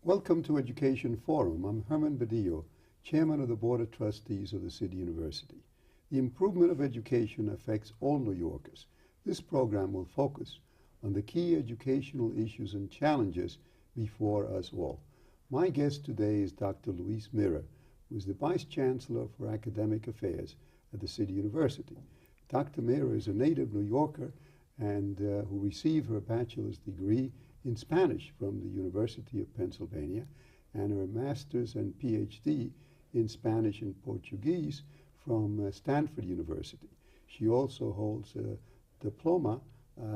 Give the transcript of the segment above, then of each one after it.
Welcome to Education Forum. I'm Herman Badillo, Chairman of the Board of Trustees of the City University. The improvement of education affects all New Yorkers. This program will focus on the key educational issues and challenges before us all. My guest today is Dr. Louise Mirrer, who is the Vice Chancellor for Academic Affairs at the City University. Dr. Mirrer is a native New Yorker and who received her bachelor's degree in Spanish from the University of Pennsylvania and her master's and PhD in Spanish and Portuguese from Stanford University. She also holds a diploma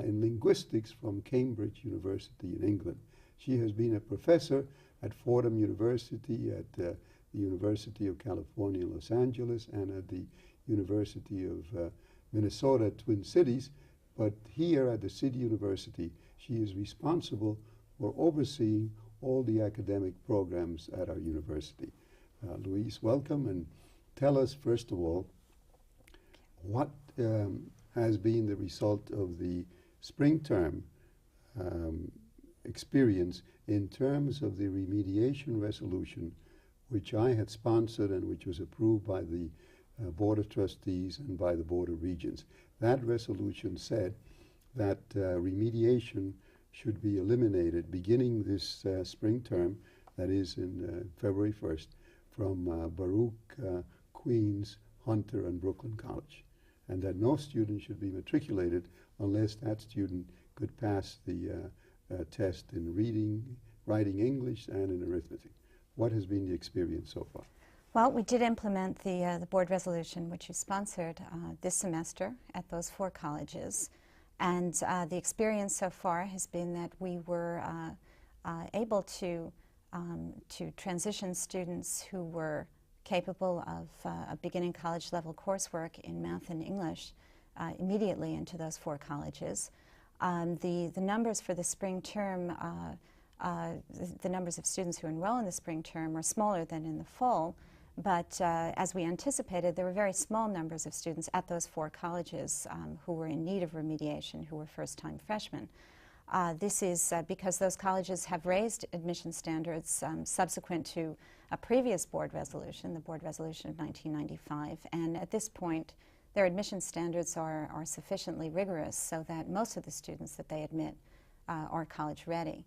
in linguistics from Cambridge University in England. She has been a professor at Fordham University, at the University of California, Los Angeles, and at the University of Minnesota, Twin Cities. But here at the City University, she is responsible for overseeing all the academic programs at our university. Louise, welcome, and tell us, first of all, what has been the result of the spring term experience in terms of the Remediation Resolution, which I had sponsored and which was approved by the Board of Trustees and by the Board of Regents. That resolution said that remediation should be eliminated beginning this spring term, that is in February 1st, from Baruch, Queens, Hunter, and Brooklyn College, and that no student should be matriculated unless that student could pass the test in reading, writing English, and in arithmetic. What has been the experience so far? Well, we did implement the board resolution, which you sponsored this semester at those 4 colleges. And the experience so far has been that we were able to transition students who were capable of beginning college level coursework in math and English immediately into those 4 colleges. The numbers for the spring term, the numbers of students who enroll in the spring term are smaller than in the fall. But as we anticipated, there were very small numbers of students at those 4 colleges who were in need of remediation, who were first-time freshmen. This is because those colleges have raised admission standards subsequent to a previous board resolution, the board resolution of 1995. And at this point, their admission standards are sufficiently rigorous so that most of the students that they admit are college ready.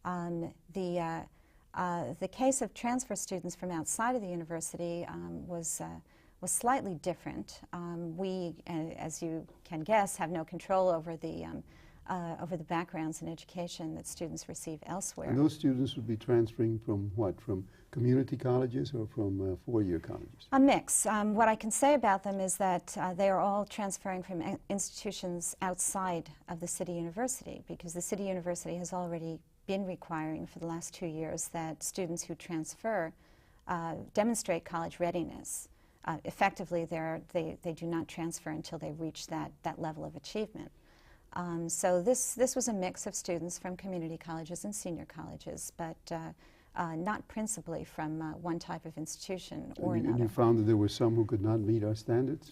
The case of transfer students from outside of the university was slightly different. We, as you can guess, have no control over the backgrounds in education that students receive elsewhere. And those students would be transferring from what? From community colleges or from 4-year colleges? A mix. What I can say about them is that they are all transferring from institutions outside of the City University, because the City University has already been requiring for the last 2 years that students who transfer demonstrate college readiness. Effectively, they do not transfer until they reach that level of achievement. So this was a mix of students from community colleges and senior colleges, but not principally from one type of institution or another. And you found that there were some who could not meet our standards?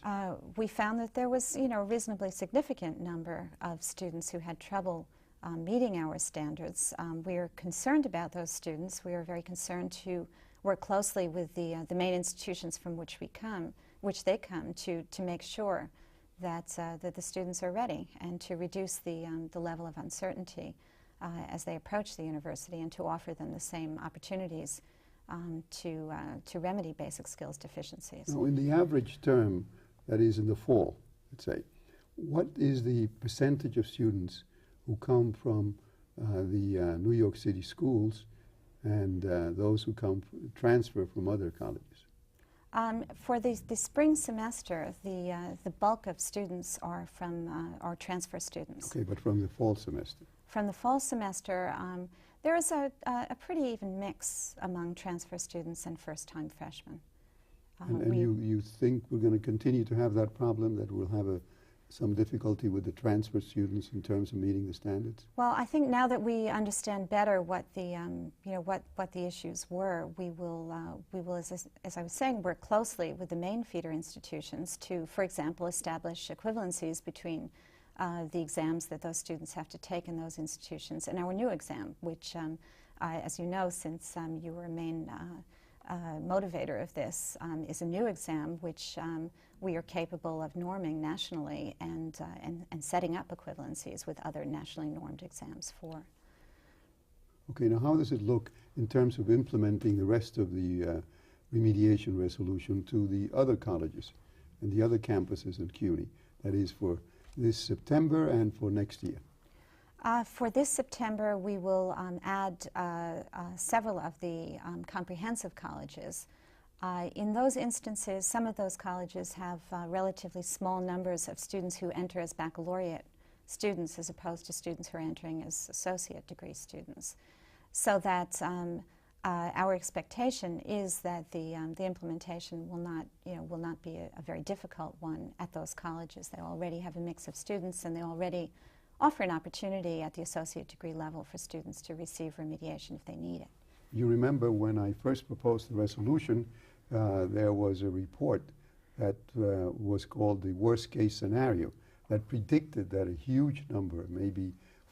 We found that there was, a reasonably significant number of students who had trouble meeting our standards. We are concerned about those students. We are very concerned to work closely with the main institutions from which they come to make sure that the students are ready and to reduce the level of uncertainty as they approach the university, and to offer them the same opportunities to remedy basic skills deficiencies. Now, in the average term, that is in the fall, let's say, what is the percentage of students who come from the New York City schools and those who transfer from other colleges? For the spring semester, the bulk of students are are transfer students. Okay, but from the fall semester? From the fall semester, there is a pretty even mix among transfer students and first-time freshmen. And you think we're going to continue to have that problem, that we'll have some difficulty with the transfer students in terms of meeting the standards? Well, I think now that we understand better what the what the issues were, we will as I was saying, work closely with the main feeder institutions to, for example, establish equivalencies between the exams that those students have to take in those institutions and our new exam, which as you know, since you were a main motivator of this, is a new exam which we are capable of norming nationally and setting up equivalencies with other nationally normed exams for. Okay, now how does it look in terms of implementing the rest of the remediation resolution to the other colleges and the other campuses in CUNY? That is for this September and for next year. For this September, we will add several of the comprehensive colleges. In those instances, some of those colleges have relatively small numbers of students who enter as baccalaureate students as opposed to students who are entering as associate degree students. So that our expectation is that the implementation will not be a very difficult one at those colleges. They already have a mix of students, and they already offer an opportunity at the associate degree level for students to receive remediation if they need it. You remember when I first proposed the resolution, there was a report that was called the Worstcase Scenario that predicted that a huge number, maybe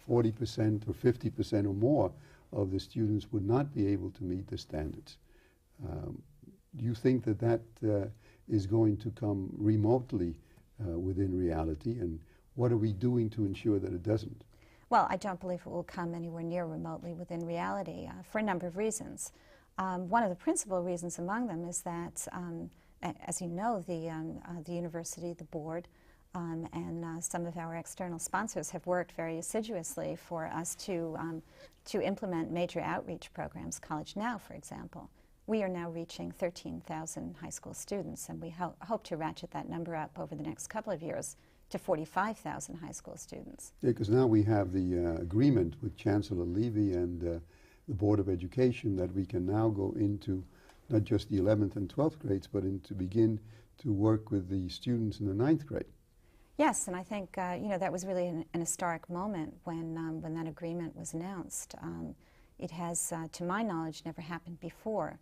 40% or 50% or more, of the students would not be able to meet the standards. Do you think that that is going to come remotely within reality, and what are we doing to ensure that it doesn't? Well, I don't believe it will come anywhere near remotely within reality for a number of reasons. One of the principal reasons among them is that, as you know, the university, the board, and some of our external sponsors have worked very assiduously for us to implement major outreach programs. College Now, for example. We are now reaching 13,000 high school students, and we hope to ratchet that number up over the next couple of years to 45,000 high school students. Yeah, because now we have the agreement with Chancellor Levy and the Board of Education that we can now go into not just the 11th and 12th grades, but to begin to work with the students in the 9th grade. Yes, and I think that was really an historic moment when that agreement was announced. It has, to my knowledge, never happened before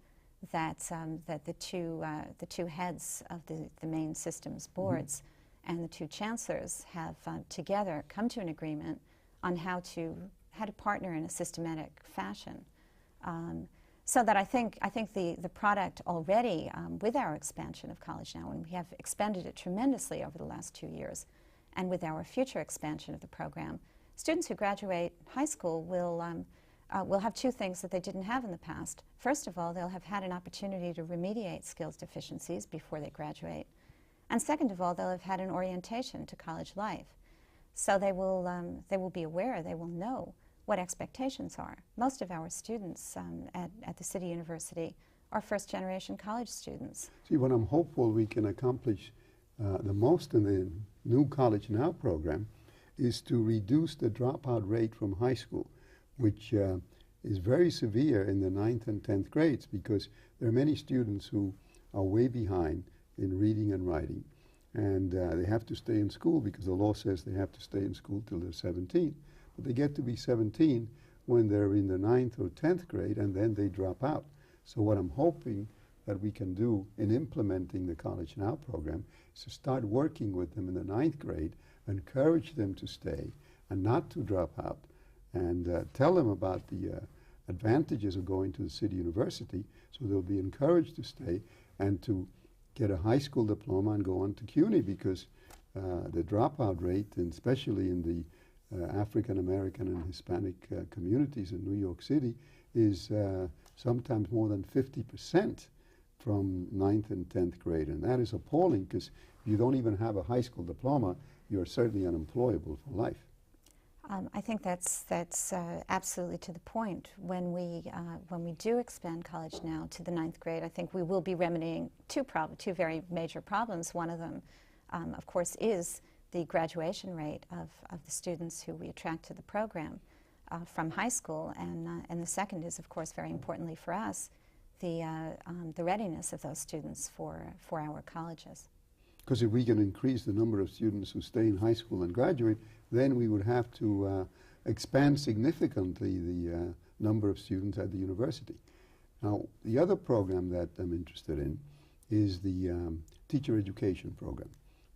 that the two heads of the main systems boards and the two chancellors have together come to an agreement on how to partner in a systematic fashion. So that I think the product already, with our expansion of College Now, and we have expanded it tremendously over the last 2 years, and with our future expansion of the program, students who graduate high school will have two things that they didn't have in the past. First of all, they'll have had an opportunity to remediate skills deficiencies before they graduate. And second of all, they'll have had an orientation to college life. So they will be aware, they will know what expectations are. Most of our students at the City University are first-generation college students. See, what I'm hopeful we can accomplish the most in the new College Now program is to reduce the dropout rate from high school, which is very severe in the 9th and 10th grades, because there are many students who are way behind in reading and writing, and they have to stay in school because the law says they have to stay in school till they're 17. But they get to be 17 when they're in the 9th or 10th grade, and then they drop out. So what I'm hoping that we can do in implementing the College Now program is to start working with them in the 9th grade, encourage them to stay and not to drop out, and tell them about the advantages of going to the City University, so they'll be encouraged to stay and to get a high school diploma and go on to CUNY, because the dropout rate, and especially in the African American and Hispanic communities in New York City, is sometimes more than 50% from 9th and 10th grade. And that is appalling, because if you don't even have a high school diploma, you're certainly unemployable for life. I think that's absolutely to the point. When we do expand College Now to the 9th grade, I think we will be remedying two very major problems. One of them, of course, is the graduation rate of the students who we attract to the program from high school, and the second is, of course, very importantly for us, the readiness of those students for our colleges. Because if we can increase the number of students who stay in high school and graduate, then we would have to expand significantly the number of students at the university. Now, the other program that I'm interested in is the teacher education program,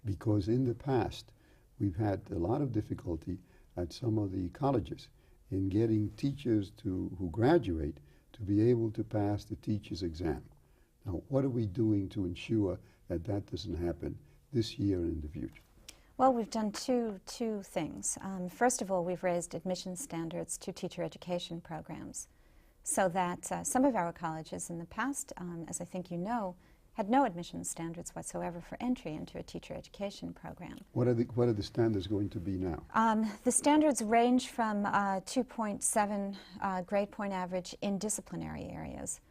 because in the past we've had a lot of difficulty at some of the colleges in getting teachers who graduate to be able to pass the teacher's exam. Now, what are we doing to ensure that that doesn't happen this year and in the future? Well, we've done two things. First of all, we've raised admission standards to teacher education programs so that some of our colleges in the past, as I think you know, had no admission standards whatsoever for entry into a teacher education program. What are the standards going to be now? The standards range from 2.7 grade point average in disciplinary areas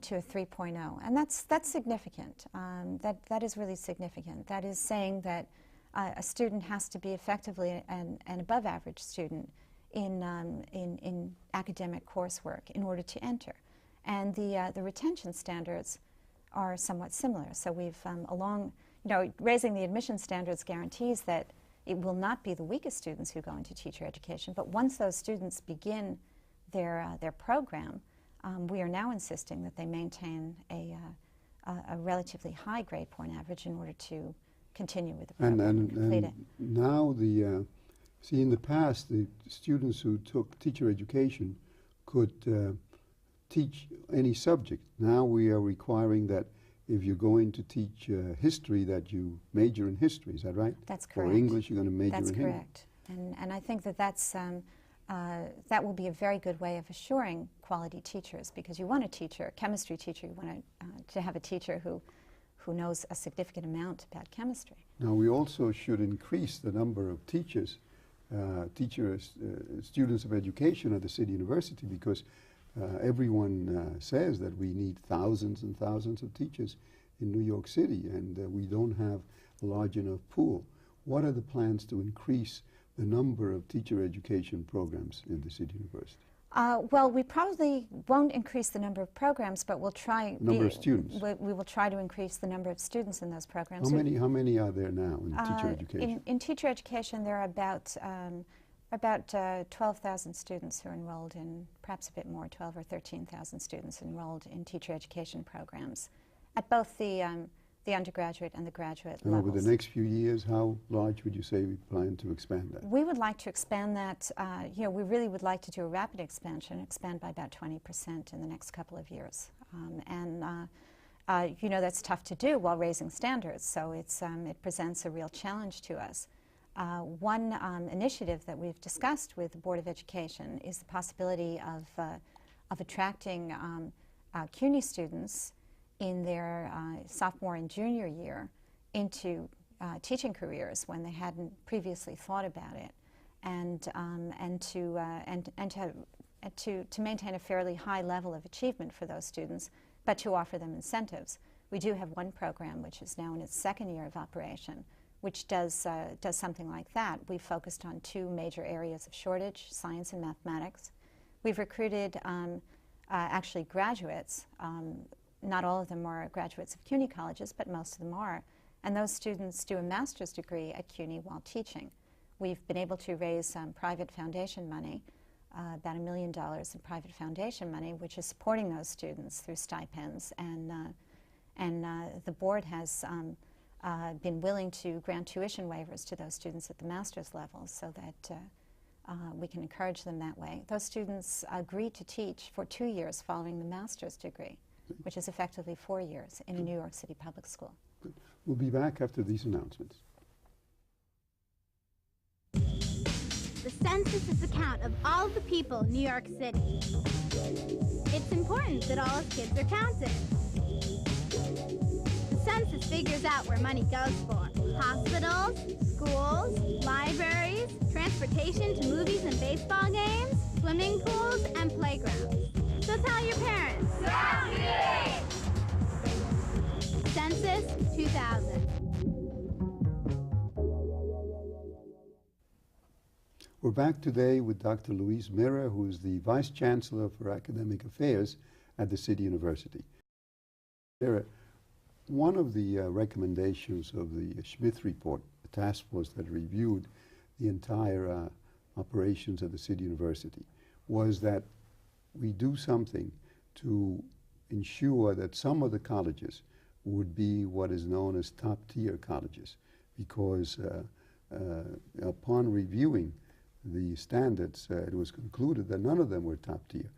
to a 3.0, and that's significant. That is really significant. That is saying that a student has to be effectively an above average student in academic coursework in order to enter. And the retention standards are somewhat similar. So we've, raising the admission standards guarantees that it will not be the weakest students who go into teacher education, but once those students begin their program, we are now insisting that they maintain a relatively high grade point average in order to continue with the program and complete it. Now see, in the past, the students who took teacher education could teach any subject. Now we are requiring that if you're going to teach history, that you major in history. Is that right? That's correct. For English, you're going to major in English. That's correct. And I think that that will be a very good way of assuring quality teachers, because you want a teacher, a chemistry teacher, you want to have a teacher who knows a significant amount about chemistry. Now we also should increase the number of teachers, students of education at the City University, because everyone says that we need thousands and thousands of teachers in New York City, and we don't have a large enough pool. What are the plans to increase the number of teacher education programs in the City University? Well, we probably won't increase the number of programs, but we'll try. Number of students. We will try to increase the number of students in those programs. How many are there now in teacher education? In teacher education, there are about 12,000 students who are enrolled in, perhaps a bit more, 12 or 13,000 students enrolled in teacher education programs at both the undergraduate and the graduate levels. Over the next few years, how large would you say we plan to expand that? We would like to expand that. We really would like to do a rapid expansion, expand by about 20% in the next couple of years. That's tough to do while raising standards, so it presents a real challenge to us. One initiative that we've discussed with the Board of Education is the possibility of attracting CUNY students in their sophomore and junior year into teaching careers when they hadn't previously thought about it, and to maintain a fairly high level of achievement for those students, but to offer them incentives. We do have one program which is now in its second year of operation, which does something like that. We've focused on two major areas of shortage, science and mathematics. We've recruited actually graduates. Not all of them are graduates of CUNY colleges, but most of them are. And those students do a master's degree at CUNY while teaching. We've been able to raise private foundation money, about $1 million in private foundation money, which is supporting those students through stipends. And the board has been willing to grant tuition waivers to those students at the master's level so that we can encourage them that way. Those students agree to teach for 2 years following the master's degree, which is effectively 4 years in a New York City public school. Good. We'll be back after these announcements. The census is a count of all of the people in New York City. It's important that all of kids are counted. The census figures out where money goes for hospitals, schools, libraries, transportation to movies and baseball games, swimming pools, and playgrounds. So tell your parents. Census 2000. We're back today with Dr. Louise Mirrer, who is the Vice Chancellor for Academic Affairs at the City University. Mirrer, one of the recommendations of the Schmidt report, the task force that reviewed the entire operations at the City University, was that we do something to ensure that some of the colleges would be what is known as top-tier colleges, because upon reviewing the standards, it was concluded that none of them were top tier.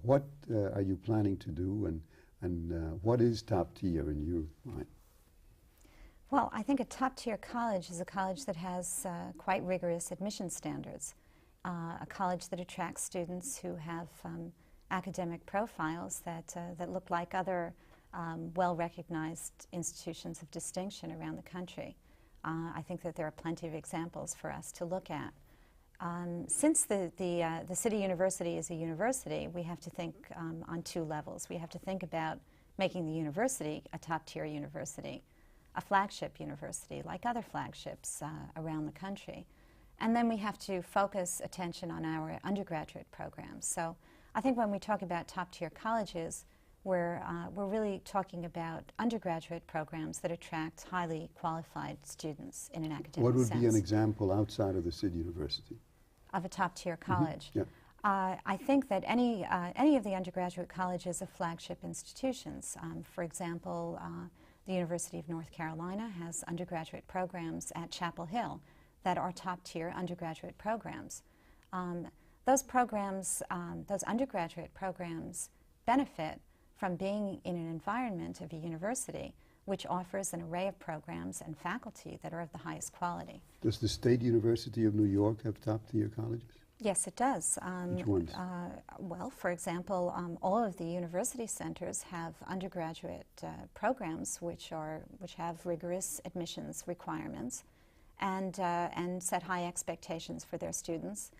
What are you planning to do, and what is top tier in your mind? Well, I think a top-tier college is a college that has quite rigorous admission standards, a college that attracts students who have academic profiles that look like other well-recognized institutions of distinction around the country. I think that there are plenty of examples for us to look at. Since the City University is a university, we have to think on two levels. We have to think about making the university a top-tier university, a flagship university like other flagships around the country. And then we have to focus attention on our undergraduate programs. So I think when we talk about top-tier colleges, we're really talking about undergraduate programs that attract highly qualified students in an academic sense. What would be an example outside of the City University? Of a top-tier college? Yeah. I think that any of the undergraduate colleges are flagship institutions. For example, the University of North Carolina has undergraduate programs at Chapel Hill that are top-tier undergraduate programs. Those programs, those undergraduate programs benefit from being in an environment of a university which offers an array of programs and faculty that are of the highest quality. Does the State University of New York have top-tier colleges? Yes, it does. Which ones? Well, for example, all of the university centers have undergraduate programs which have rigorous admissions requirements and set high expectations for their students,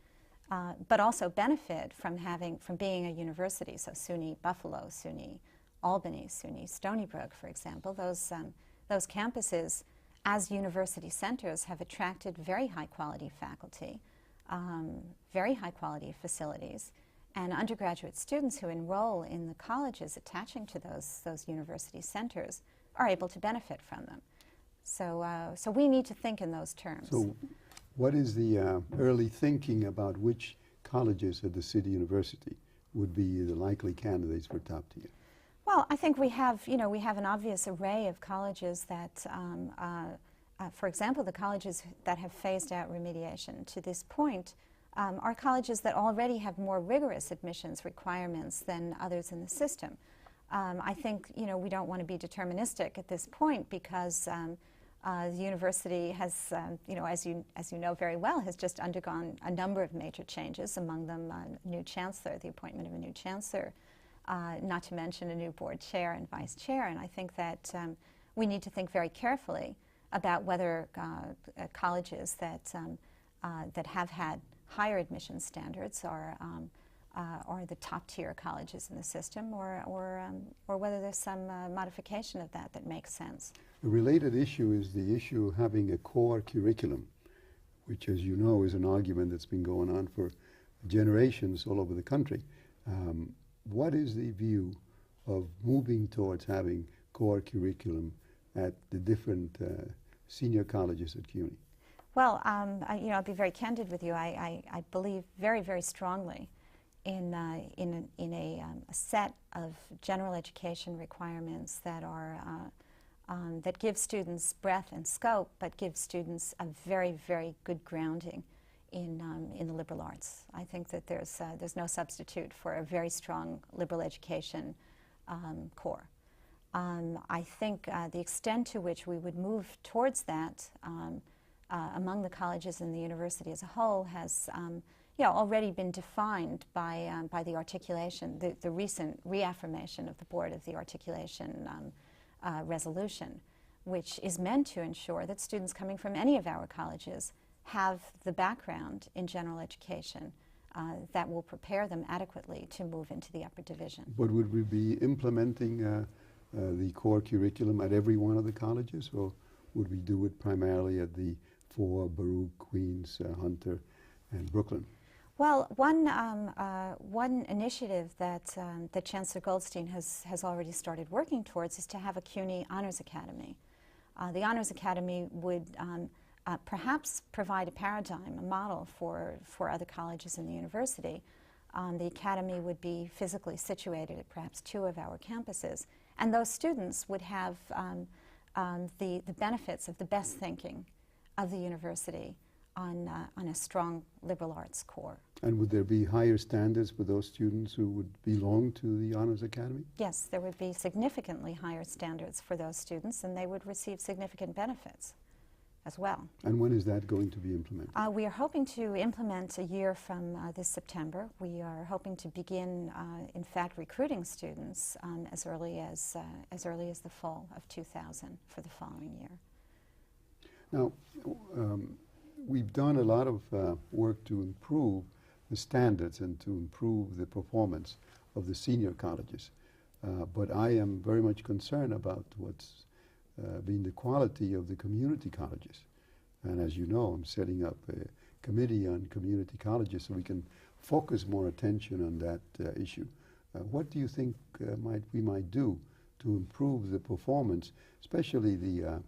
but also benefit from being a university. So SUNY Buffalo, SUNY Albany, SUNY Stony Brook, for example, those campuses as university centers have attracted very high-quality faculty, very high-quality facilities, and undergraduate students who enroll in the colleges attaching to those university centers are able to benefit from them. So we need to think in those terms. So what is the early thinking about which colleges at the City University would be the likely candidates for top tier? Well, I think we have an obvious array of colleges that, for example, the colleges that have phased out remediation to this point are colleges that already have more rigorous admissions requirements than others in the system. I think we don't want to be deterministic at this point because the university has, as you know very well, has just undergone a number of major changes, among them a new chancellor, the appointment of a new chancellor, not to mention a new board chair and vice chair. And I think that we need to think very carefully about whether colleges that have had higher admission standards are the top-tier colleges in the system, or whether there's some modification of that makes sense. A related issue is the issue of having a core curriculum, which, as you know, is an argument that's been going on for generations all over the country. What is the view of moving towards having core curriculum at the different senior colleges at CUNY? Well, I'll be very candid with you. I believe very, very strongly in a set of general education requirements that are that give students breadth and scope, but give students a very, very good grounding in the liberal arts. I think that there's no substitute for a very strong liberal education core. I think the extent to which we would move towards that among the colleges and the university as a whole has already been defined by the articulation, the recent reaffirmation of the board of the articulation resolution, which is meant to ensure that students coming from any of our colleges have the background in general education that will prepare them adequately to move into the upper division. But would we be implementing the core curriculum at every one of the colleges, or would we do it primarily at the four, Baruch, Queens, Hunter, and Brooklyn? Well, one initiative that Chancellor Goldstein has already started working towards is to have a CUNY Honors Academy. The Honors Academy would perhaps provide a paradigm, a model for other colleges in the university. The academy would be physically situated at perhaps 2 of our campuses, and those students would have the benefits of the best thinking of the university on a strong liberal arts core. And would there be higher standards for those students who would belong to the Honors Academy? Yes, there would be significantly higher standards for those students, and they would receive significant benefits as well. And when is that going to be implemented? We are hoping to implement a year from this September. We are hoping to begin, in fact, recruiting students as early as the fall of 2000 for the following year. Now, we've done a lot of work to improve the standards and to improve the performance of the senior colleges. But I am very much concerned about what's been the quality of the community colleges. And as you know, I'm setting up a committee on community colleges so we can focus more attention on that issue. What do you think we might do to improve the performance, especially the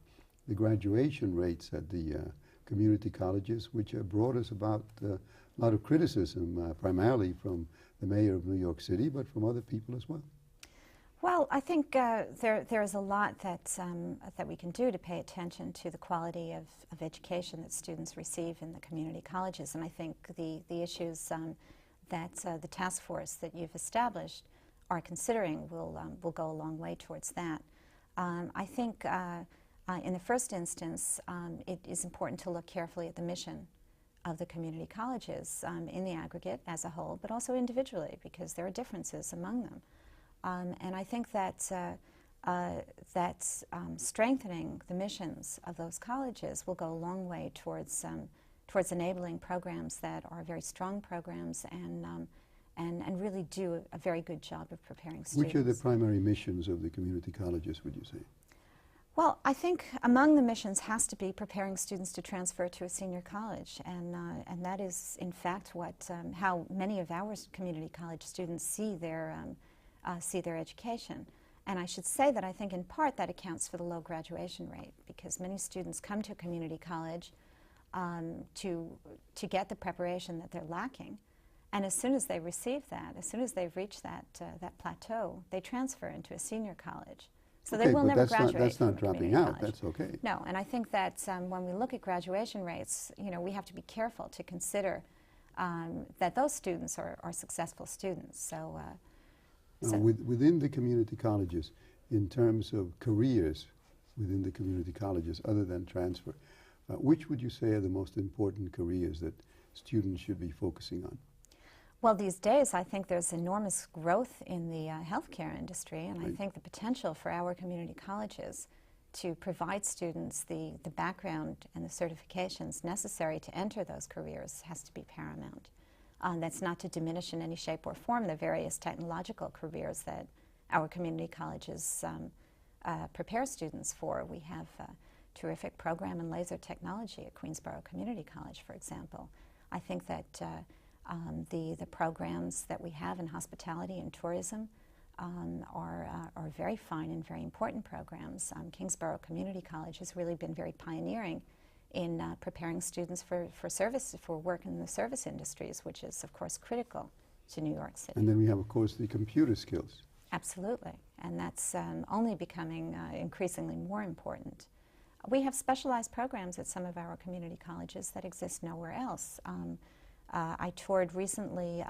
graduation rates at the community colleges, which have brought us about a lot of criticism, primarily from the mayor of New York City, but from other people as well? Well, I think there is a lot that we can do to pay attention to the quality of education that students receive in the community colleges, and I think the issues that the task force that you've established are considering will go a long way towards that. I think in the first instance, it is important to look carefully at the mission of the community colleges in the aggregate as a whole, but also individually, because there are differences among them. And I think that strengthening the missions of those colleges will go a long way towards enabling programs that are very strong programs and really do a very good job of preparing students. Which are the primary missions of the community colleges, would you say? Well, I think among the missions has to be preparing students to transfer to a senior college, and that is, in fact, how many of our community college students see their education. And I should say that I think in part that accounts for the low graduation rate, because many students come to a community college to get the preparation that they're lacking, and as soon as they receive that, as soon as they've reached that plateau, they transfer into a senior college. So okay, they will never graduate. That's not from a dropping out. college. That's okay. No, and I think that when we look at graduation rates, we have to be careful to consider that those students are successful students. So, within the community colleges, in terms of careers within the community colleges, other than transfer, which would you say are the most important careers that students should be focusing on? Well, these days, I think there's enormous growth in the healthcare industry, and I think the potential for our community colleges to provide students the background and the certifications necessary to enter those careers has to be paramount. That's not to diminish in any shape or form the various technological careers that our community colleges prepare students for. We have a terrific program in laser technology at Queensborough Community College, for example. I think that the programs that we have in hospitality and tourism are very fine and very important programs. Kingsborough Community College has really been very pioneering in preparing students for work in the service industries, which is, of course, critical to New York City. And then we have, of course, the computer skills. Absolutely, and that's only becoming increasingly more important. We have specialized programs at some of our community colleges that exist nowhere else. I toured recently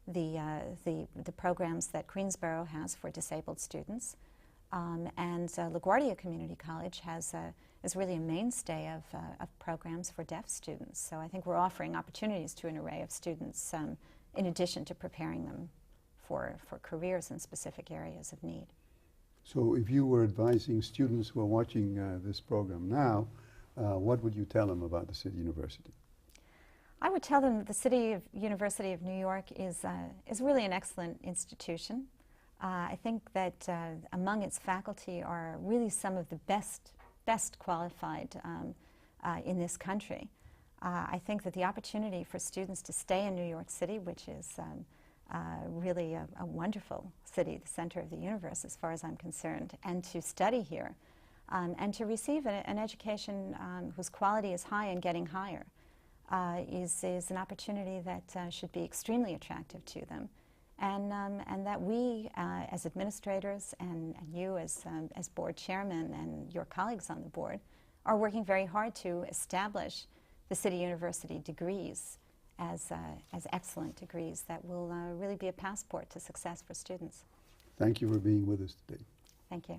the programs that Queensborough has for disabled students, and LaGuardia Community College is really a mainstay of programs for deaf students. So I think we're offering opportunities to an array of students in addition to preparing them for careers in specific areas of need. So if you were advising students who are watching this program now, what would you tell them about the City University? I would tell them that the University of New York is really an excellent institution. I think that among its faculty are really some of the best qualified in this country. I think that the opportunity for students to stay in New York City, which is really a wonderful city, the center of the universe as far as I'm concerned, and to study here and to receive an education whose quality is high and getting higher is an opportunity that should be extremely attractive to them, and that we as administrators and you as board chairman and your colleagues on the board are working very hard to establish the City University degrees as excellent degrees that will really be a passport to success for students. Thank you for being with us today. Thank you.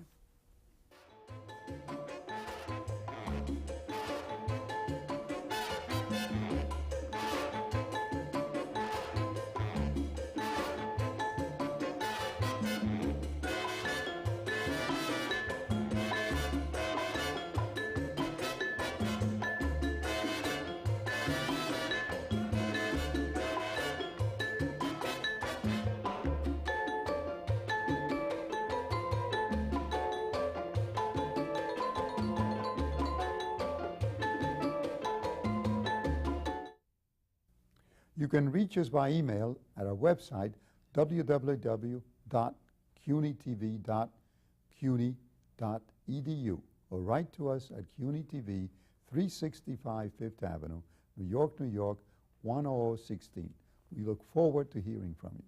You can reach us by email at our website, www.cunytv.cuny.edu, or write to us at CUNY TV, 365 Fifth Avenue, New York, New York, 10016. We look forward to hearing from you.